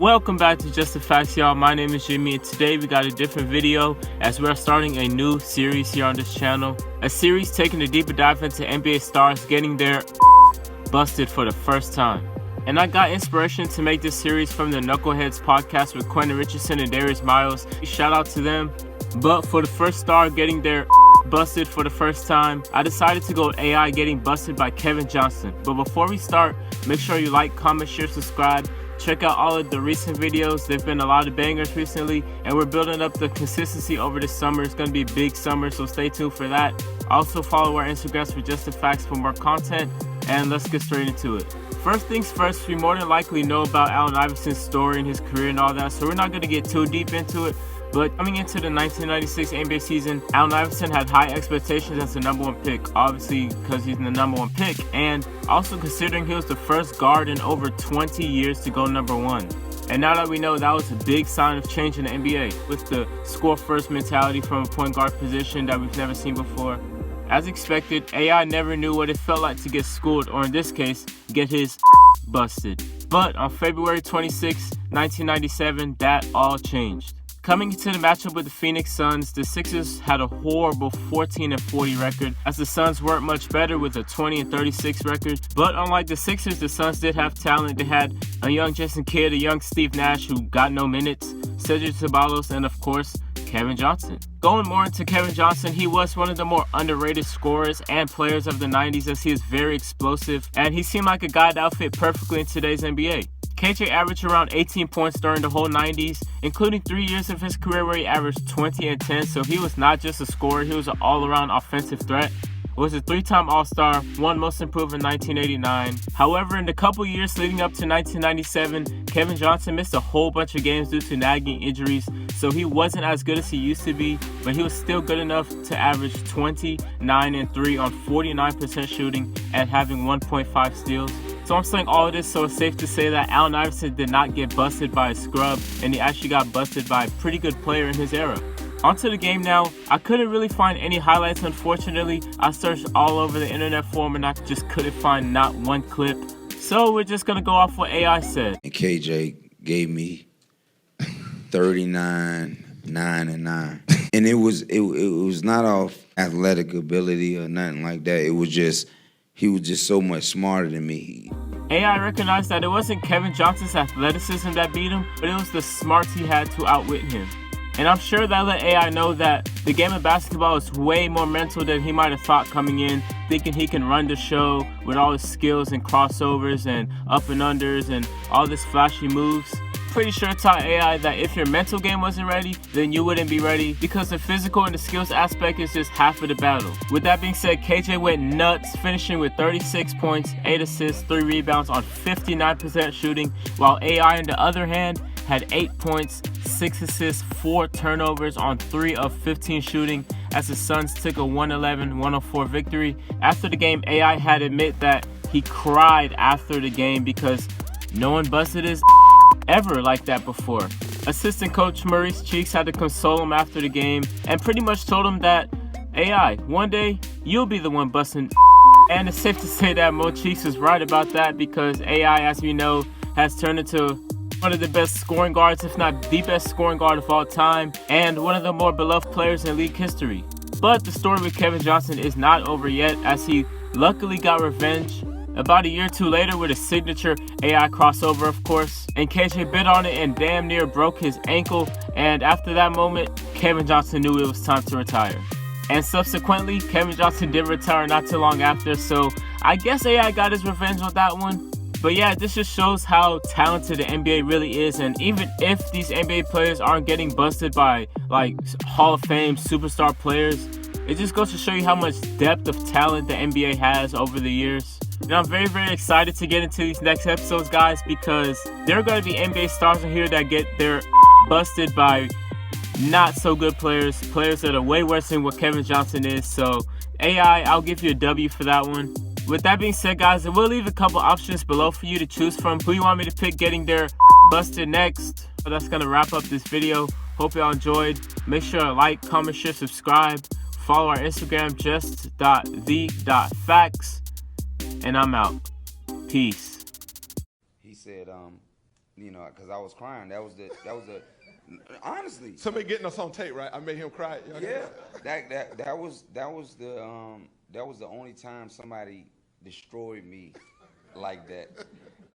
Welcome back to Just the Facts, y'all. My name is Jimmy, and today we got a different video as we're starting a new series here on this channel. A series taking a deeper dive into NBA stars getting their busted for the first time. And I got inspiration to make this series from the Knuckleheads podcast with Quentin Richardson and Darius Miles. Shout out to them. But for the first star getting their busted for the first time, I decided to go with AI getting busted by Kevin Johnson. But before we start, make sure you like, comment, share, subscribe. Check out all of the recent videos. There've been a lot of bangers recently, and we're building up the consistency over the summer. It's going to be a big summer, so stay tuned for that. Also follow our Instagrams for Just the Facts for more content, and let's get straight into it. First things first, we more than likely know about Allen Iverson's story and his career and all that, so we're not going to get too deep into it. But coming into the 1996 NBA season, Allen Iverson had high expectations as the number one pick, obviously because he's the number one pick, and also considering he was the first guard in over 20 years to go number one. And now that we know, that was a big sign of change in the NBA, with the score-first mentality from a point guard position that we've never seen before. As expected, AI never knew what it felt like to get schooled, or in this case, get his busted. But on February 26, 1997, that all changed. Coming into the matchup with the Phoenix Suns, the Sixers had a horrible 14-40 record, as the Suns weren't much better with a 20-36 record. But unlike the Sixers, the Suns did have talent. They had a young Jason Kidd, a young Steve Nash who got no minutes, Cedric Ceballos, and of course, Kevin Johnson. Going more into Kevin Johnson, he was one of the more underrated scorers and players of the 90s, as he is very explosive, and he seemed like a guy that fit perfectly in today's NBA. KJ averaged around 18 points during the whole 90s, including 3 years of his career where he averaged 20 and 10, so he was not just a scorer, he was an all-around offensive threat. Was a three-time All-Star, one Most Improved in 1989. However, in the couple years leading up to 1997, Kevin Johnson missed a whole bunch of games due to nagging injuries, so he wasn't as good as he used to be, but he was still good enough to average 29 and 3 on 49% shooting and having 1.5 steals. So I'm saying all of this so it's safe to say that Allen Iverson did not get busted by a scrub, and he actually got busted by a pretty good player in his era. Onto the game now. I couldn't really find any highlights, unfortunately. I searched all over the internet for him and I just couldn't find not one clip. So we're just gonna go off what AI said. And KJ gave me 39, 9, and 9. And it was not off athletic ability or nothing like that. It was just, he was just so much smarter than me. AI recognized that it wasn't Kevin Johnson's athleticism that beat him, but it was the smarts he had to outwit him. And I'm sure that let AI know that the game of basketball is way more mental than he might have thought coming in, thinking he can run the show with all his skills and crossovers and up and unders and all this flashy moves. Pretty sure it taught AI that if your mental game wasn't ready, then you wouldn't be ready, because the physical and the skills aspect is just half of the battle. With that being said, KJ went nuts, finishing with 36 points, 8 assists, 3 rebounds on 59% shooting, while AI on the other hand had 8 points, 6 assists, 4 turnovers on 3 of 15 shooting, as the Suns took a 111-104 victory. After the game, AI had admit that he cried after the game because no one busted his ever like that before. Assistant coach Maurice Cheeks had to console him after the game and pretty much told him that, AI, one day you'll be the one busting. And it's safe to say that Mo Cheeks was right about that, because AI, as we know, has turned into one of the best scoring guards, if not the best scoring guard of all time, and one of the more beloved players in league history. But the story with Kevin Johnson is not over yet, as he luckily got revenge about a year or two later with a signature AI crossover, of course, and KJ bit on it and damn near broke his ankle, and after that moment, Kevin Johnson knew it was time to retire. And subsequently, Kevin Johnson did retire not too long after, so I guess AI got his revenge on that one. But yeah, this just shows how talented the NBA really is, and even if these NBA players aren't getting busted by like Hall of Fame superstar players, it just goes to show you how much depth of talent the NBA has over the years. And I'm very, very excited to get into these next episodes, guys, because there are going to be NBA stars in here that get their busted by not so good players that are way worse than what Kevin Johnson is. So AI, I'll give you a W for that one. With that being said, guys, I will leave a couple options below for you to choose from. Who you want me to pick getting their busted next? But that's going to wrap up this video. Hope y'all enjoyed. Make sure to like, comment, share, subscribe. Follow our Instagram, just.the.facts. And I'm out. Peace. He said, you know, because I was crying. That was the honestly. Somebody getting us on tape, right? I made him cry. Yeah, that was the only time somebody destroyed me like that.